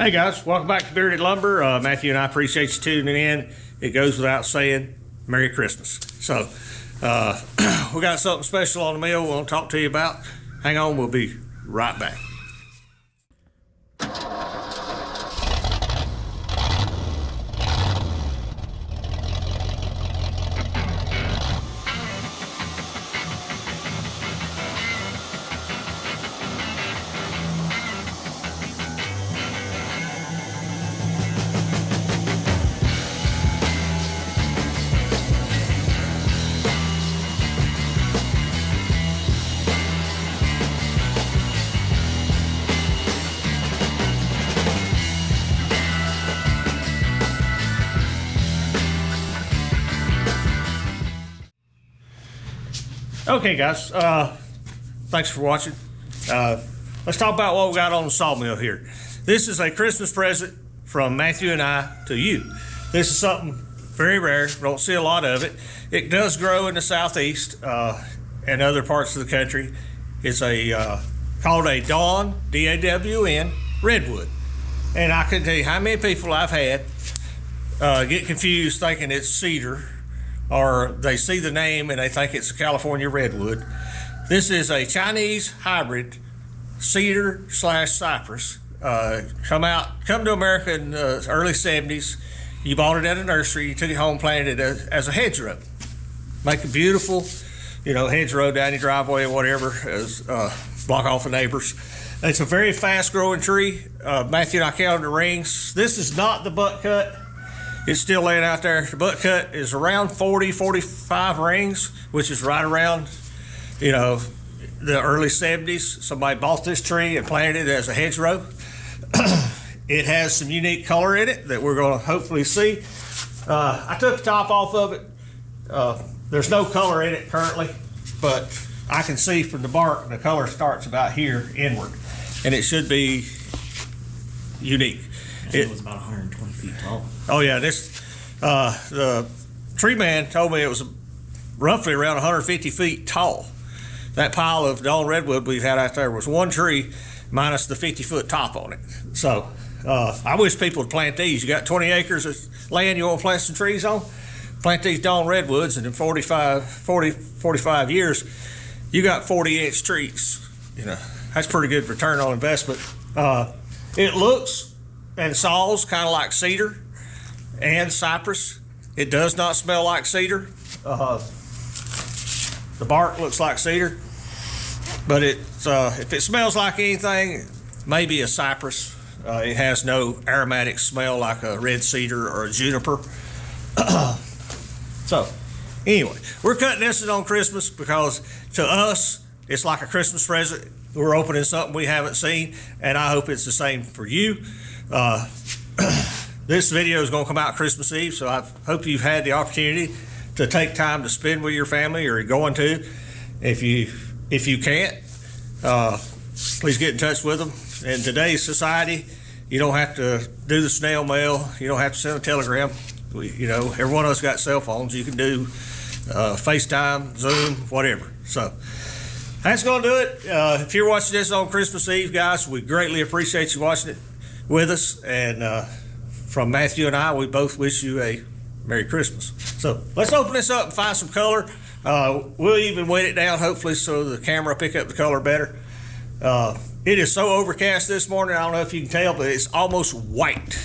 Hey guys, welcome back to Bearded Lumber. Matthew and I appreciate you tuning in. It goes without saying, Merry Christmas. So, we got something special on the mill we'll talk to you about. Hang on, we'll be right back. Okay guys, thanks for watching. Let's talk about what we got on the sawmill here. This is a Christmas present from Matthew and I to you. This is something very rare, don't see a lot of it. It does grow in the southeast and other parts of the country. It's called a Dawn, D-A-W-N, Redwood. And I can tell you how many people I've had get confused thinking it's cedar, or they see the name and they think it's a California redwood. This is a Chinese hybrid cedar / cypress. Come to America in the early 70s. You bought it at a nursery, you took it home, planted it as a hedgerow. Make a beautiful, hedgerow down your driveway or whatever, block off the neighbors. It's a very fast growing tree. Matthew and I counted the rings. This is not the butt cut. It's still laying out there. The butt cut is around 40, 45 rings, which is right around, the early 70s. Somebody bought this tree and planted it as a hedgerow. It has some unique color in it that we're going to hopefully see. I took the top off of it. There's no color in it currently, but I can see from the bark the color starts about here inward, and it should be unique. It was about 120 feet tall. Oh yeah, the tree man told me it was roughly around 150 feet tall. That pile of Dawn Redwood we've had out there was one tree minus the 50-foot top on it. So I wish people would plant these. You got 20 acres of land you want to plant some trees on? Plant these Dawn Redwoods, and in 45 years, you got 40-inch trees. That's pretty good return on investment. It looks and saws kind of like cedar and cypress. It does not smell like cedar. The bark looks like cedar, but if it smells like anything, maybe a cypress. It has no aromatic smell like a red cedar or a juniper. So anyway, we're cutting this on Christmas because to us it's like a Christmas present. We're opening something we haven't seen, and I hope it's the same for you. This video is going to come out Christmas Eve, so I hope you've had the opportunity to take time to spend with your family, or you're going to. If you can't, please get in touch with them. In today's society, you don't have to do the snail mail. You don't have to send a telegram. Every one of us got cell phones. You can do FaceTime, Zoom, whatever. So that's going to do it. If you're watching this on Christmas Eve, guys, we greatly appreciate you watching it with us, and from Matthew and I, we both wish you a Merry Christmas. So let's open this up and find some color. We'll even wet it down, hopefully, so the camera will pick up the color better. It is so overcast this morning, I don't know if you can tell, but it's almost white.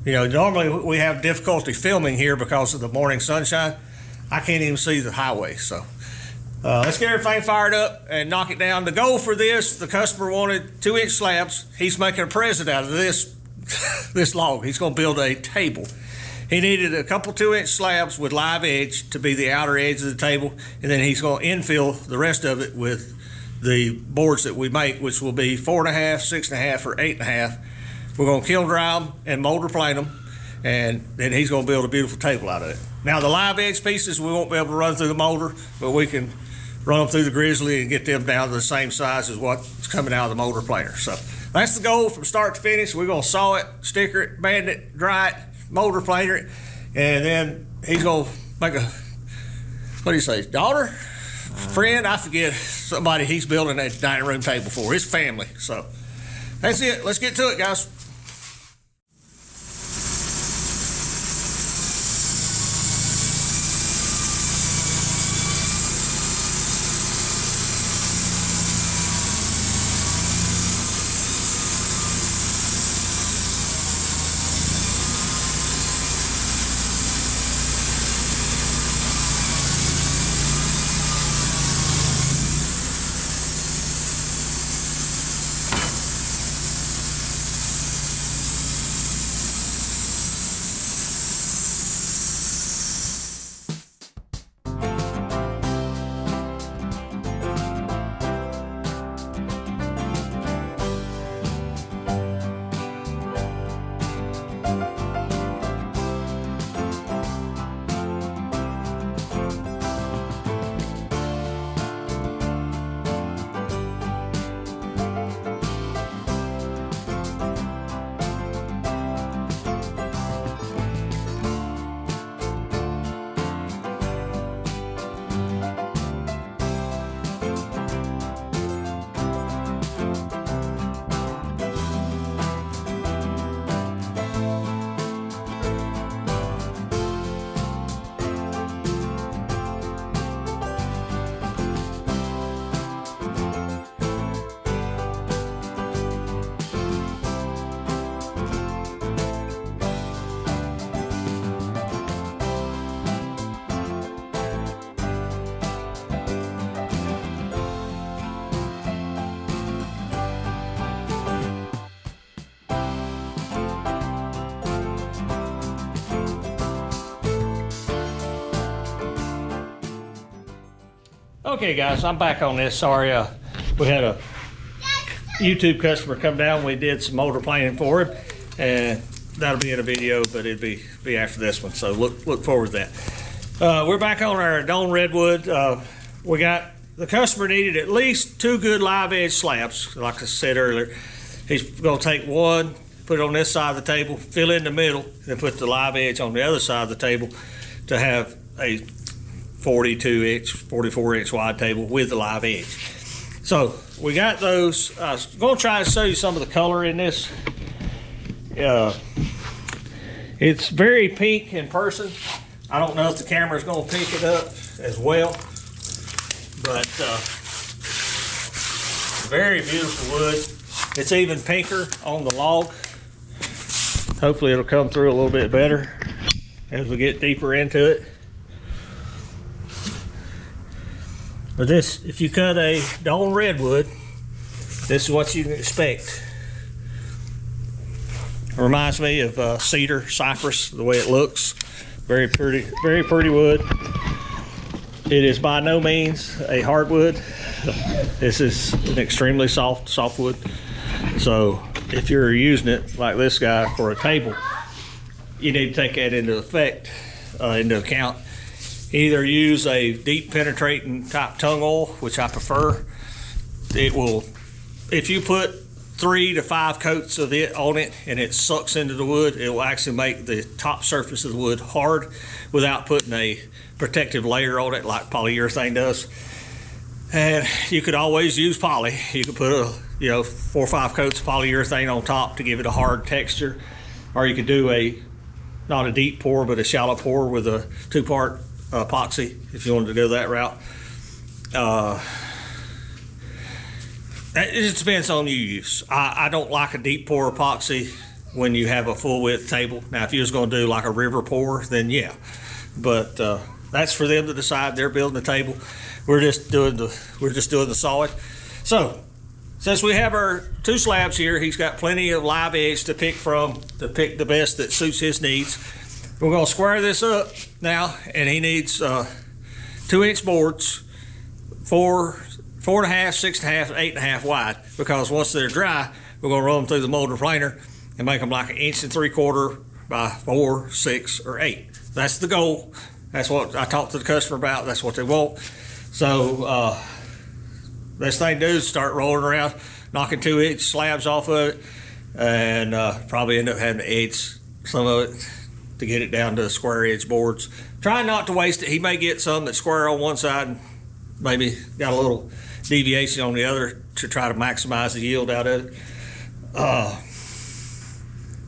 Normally we have difficulty filming here because of the morning sunshine. I can't even see the highway, so let's get everything fired up and knock it down. The goal for this, the customer wanted 2-inch slabs. He's making a present out of this log. He's going to build a table. He needed a couple 2-inch slabs with live edge to be the outer edge of the table, and then he's going to infill the rest of it with the boards that we make, which will be 4.5, 6.5, or 8.5. We're going to kiln dry them and molder plane them, and then he's going to build a beautiful table out of it. Now the live edge pieces we won't be able to run through the molder, but we can run them through the grizzly and get them down to the same size as what's coming out of the molder planer. So that's the goal from start to finish. We're going to saw it, sticker it, band it, dry it, molder planer it, and then he's going to make a, what do you say, daughter? Friend? I forget, somebody he's building a dining room table for. His family. So that's it. Let's get to it, guys. Okay guys, I'm back on this. Sorry, we had a YouTube customer come down. We did some motor planing for him, and that'll be in a video, but it'll be after this one. So look forward to that. We're back on our Dawn Redwood. We got the customer needed at least 2 good live edge slabs. Like I said earlier, he's going to take one, put it on this side of the table, fill in the middle, and put the live edge on the other side of the table to have a 42-inch, 44-inch wide table with the live edge. So we got those. I was going to try to show you some of the color in this. It's very pink in person. I don't know if the camera is going to pick it up as well, but very beautiful wood. It's even pinker on the log. Hopefully it'll come through a little bit better as we get deeper into it. But this, if you cut a Dawn Redwood, this is what you can expect. It reminds me of cedar, cypress, the way it looks. Very pretty wood. It is by no means a hardwood. This is an extremely soft wood. So if you're using it like this guy for a table, you need to take that into account. Either use a deep penetrating type tung oil, which I prefer. It will, if you put 3 to 5 coats of it on it and it sucks into the wood, it will actually make the top surface of the wood hard without putting a protective layer on it like polyurethane does. And you could always use poly. You could put 4 or 5 coats of polyurethane on top to give it a hard texture, or you could do not a deep pour but a shallow pour with a 2-part epoxy if you wanted to go that route. It just depends on your use. I don't like a deep pour epoxy when you have a full width table. Now if you was going to do like a river pour, then yeah, but that's for them to decide. They're building the table. We're just doing the solid. So since we have our 2 slabs here, he's got plenty of live edge to pick from, to pick the best that suits his needs. We're going to square this up now, and he needs 2-inch boards, 4.5, 6.5, 8.5 wide, because once they're dry, we're going to run them through the motor planer and make them like 1.75 inches by 4, 6, or 8. That's the goal. That's what I talked to the customer about. That's what they want. So best thing to do is start rolling around, knocking 2-inch slabs off of it, and probably end up having to edge some of it to get it down to square edge boards. Try not to waste it. He may get some that's square on one side and maybe got a little deviation on the other to try to maximize the yield out of it. I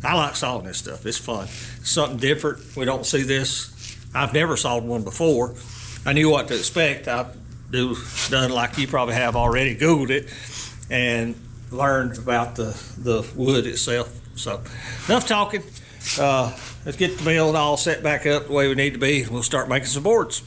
like sawing this stuff. It's fun. It's something different. We don't see this. I've never sawed one before. I knew what to expect. I've done like you probably have already, Googled it and learned about the wood itself. So enough talking. Let's get the mill all set back up the way we need to be. We'll start making some boards.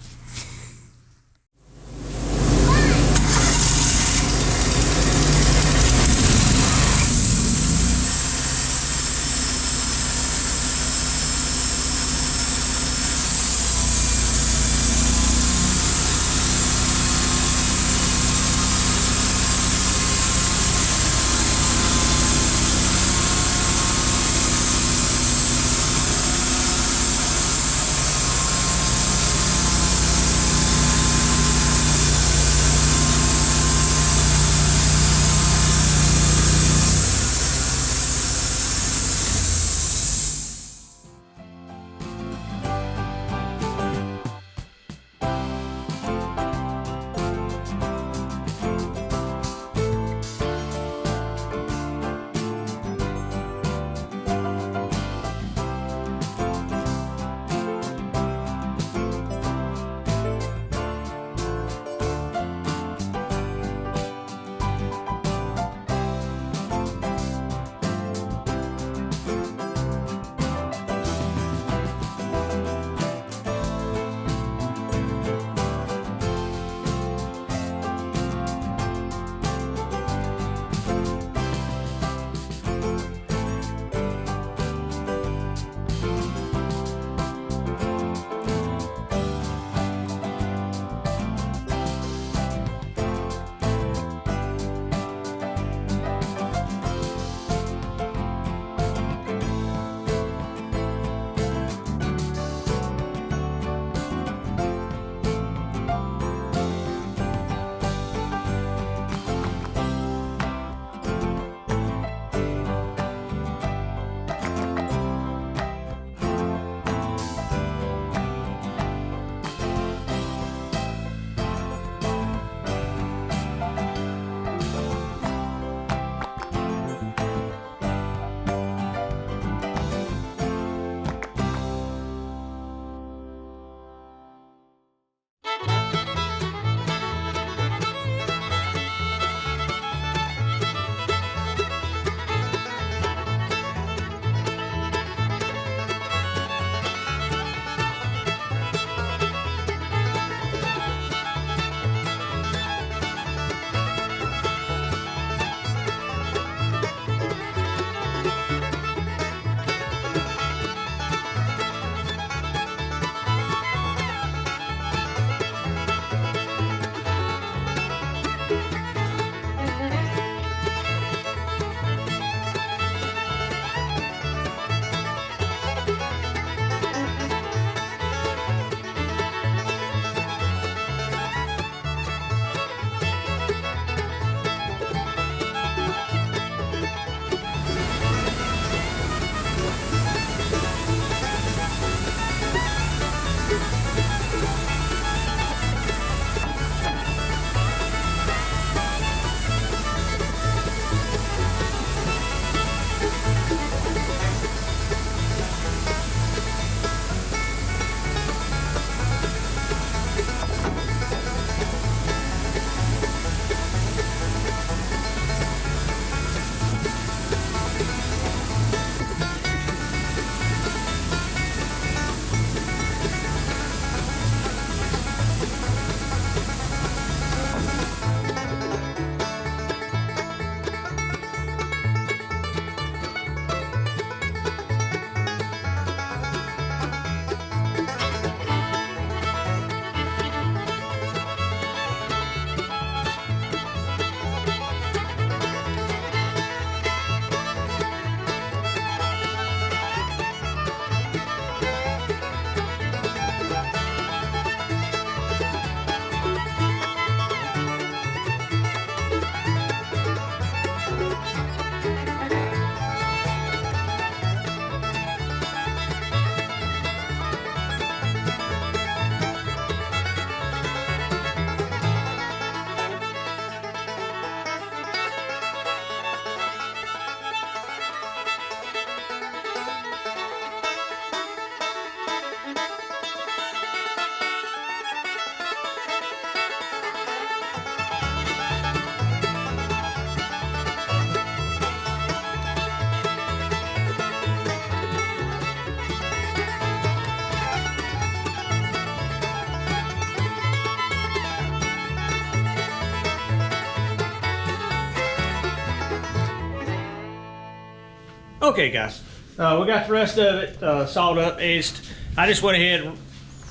Okay, guys, we got the rest of it sawed up, edged. I just went ahead and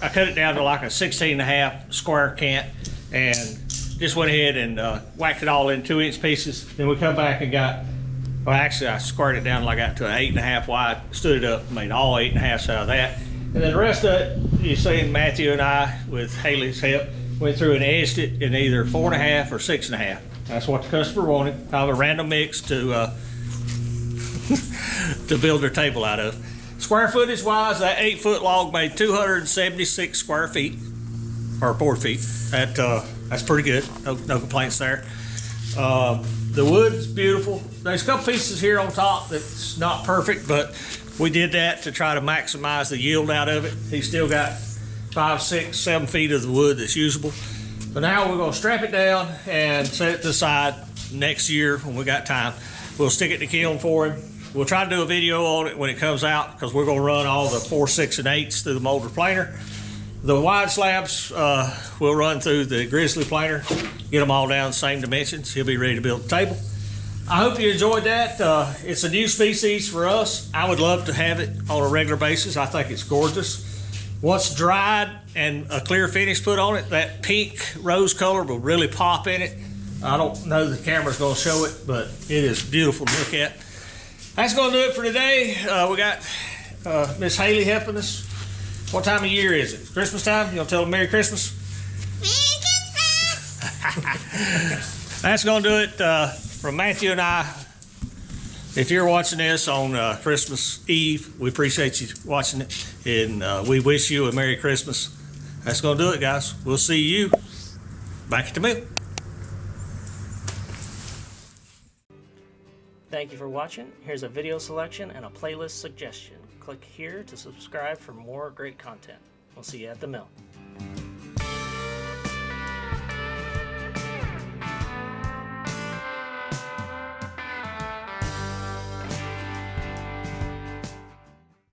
I cut it down to like a 16.5 square cant, and just went ahead and whacked it all in 2-inch pieces. Then we come back and got, well, actually I squared it down till I got to an 8.5 wide, stood it up, made all 8.5s out of that. And then the rest of it, you see Matthew and I, with Haley's help, went through and edged it in either 4.5 or 6.5. That's what the customer wanted. Kind of a random mix to to build their table out of. Square footage wise, that 8-foot log made 276 square feet, or board feet. That's pretty good. No complaints there. The wood's beautiful. There's a couple pieces here on top that's not perfect, but we did that to try to maximize the yield out of it. He's still got 5, 6, 7 feet of the wood that's usable. But now we're gonna strap it down and set it to the side. Next year when we got time, we'll stick it in the kiln for him. We'll try to do a video on it when it comes out, because we're gonna run all the 4, 6, and 8s through the molded planer. The wide slabs we'll run through the grizzly planer, get them all down the same dimensions. He'll be ready to build the table. I hope you enjoyed that. It's a new species for us. I would love to have it on a regular basis. I think it's gorgeous. Once dried and a clear finish put on it, that pink rose color will really pop in it. I don't know the camera's gonna show it, but it is beautiful to look at. That's gonna do it for today. We got Miss Haley helping us. What time of year is it? Christmas time? You gonna tell them Merry Christmas? Merry Christmas! That's gonna do it from Matthew and I. If you're watching this on Christmas Eve, we appreciate you watching it, and we wish you a Merry Christmas. That's gonna do it, guys. We'll see you back at the mill. Thank you for watching. Here's a video selection and a playlist suggestion. Click here to subscribe for more great content. We'll see you at the mill.